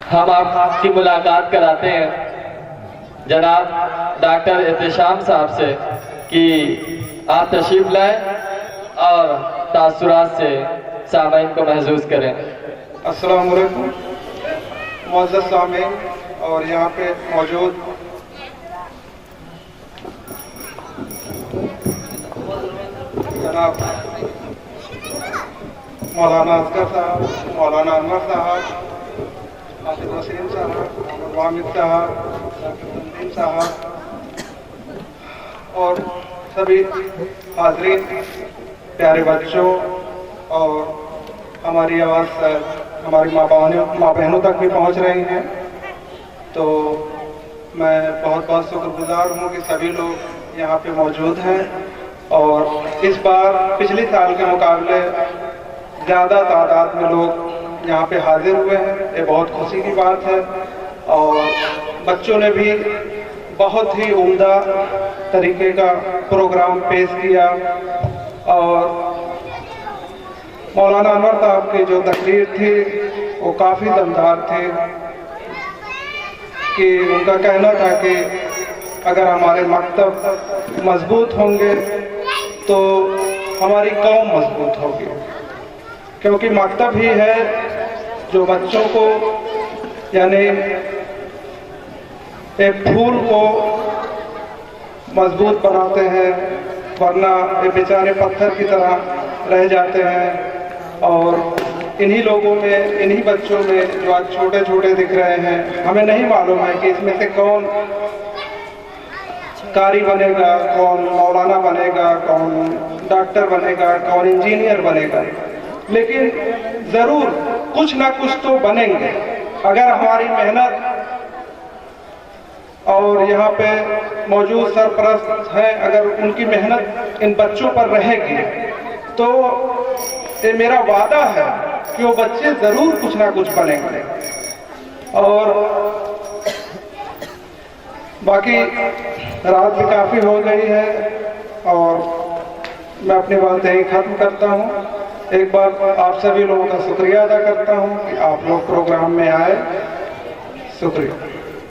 हम आपकी मुलाकात कराते हैं जनाब डॉक्टर एहतशाम साहब से कि आप तशरीफ लाएं और तासुरात से सामईन को महसूस करें। अस्सलाम वालेकुम मुअज़्ज़ज़ सामईन और यहाँ पे मौजूद जनाब मौलाना असगर साहब, मौलाना अनवर साहब, आसिफ वसीम साहब, वामिद साहब, तंजीम साहब और सभी हाज़रीन, प्यारे बच्चों और हमारी आवाज़ हमारी माँ बहनों तक भी पहुँच रही हैं। तो मैं बहुत बहुत शुक्रगुजार हूँ कि सभी लोग यहाँ पे मौजूद हैं और इस बार पिछले साल के मुकाबले ज़्यादा तादाद में लोग यहाँ पे हाजिर हुए हैं। ये बहुत खुशी की बात है और बच्चों ने भी बहुत ही उम्दा तरीके का प्रोग्राम पेश किया और मौलाना अनवर साहब की जो तकरीर थी वो काफ़ी दमदार थी कि उनका कहना था कि अगर हमारे मकतब मजबूत होंगे तो हमारी कौम मजबूत होगी, क्योंकि मकतब ही है जो बच्चों को यानी एक फूल को मजबूत बनाते हैं, वरना ये बेचारे पत्थर की तरह रह जाते हैं। और इन्हीं लोगों में, इन्हीं बच्चों में जो आज छोटे छोटे दिख रहे हैं, हमें नहीं मालूम है कि इसमें से कौन कारी बनेगा, कौन मौलाना बनेगा, कौन डॉक्टर बनेगा, कौन इंजीनियर बनेगा, लेकिन ज़रूर कुछ ना कुछ तो बनेंगे अगर हमारी मेहनत और यहाँ पे मौजूद सरपरस्त हैं अगर उनकी मेहनत इन बच्चों पर रहेगी तो ये मेरा वादा है कि वो बच्चे ज़रूर कुछ ना कुछ बनेंगे। और बाकी रात भी काफ़ी हो गई है और मैं अपनी बात यहीं ख़त्म करता हूँ। एक बार आप सभी लोगों का शुक्रिया अदा करता हूँ कि आप लोग प्रोग्राम में आए। शुक्रिया।